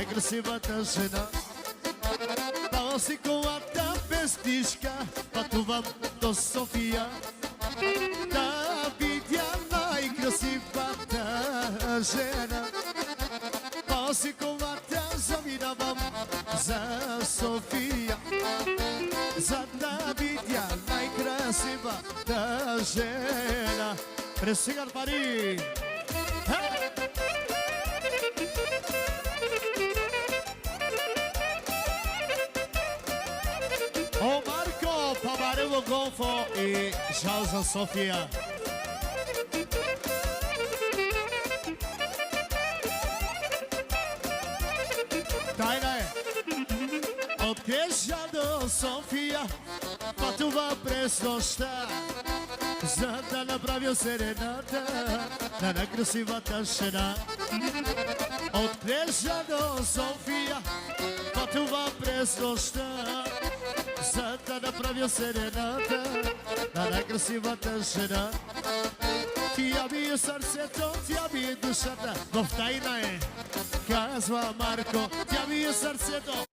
най-красивата жена. Дала си колата без книжка, пътувам до София да видя най-красивата жена. Дала си колата, заминавам за София, за да видя най-красивата жена. Пресигар пари! О, Марко, Паварево Голфо и жал за София. Тайна е. От Креша до София пътува през нощта, за да направя серената на най-красивата жена. От Креша до София пътува през нощта, за да направя серената на най-красивата жена. Тя ми е сърцето, тя ми е душата, в тайна е, казва Марко. Тя ми е сърцето.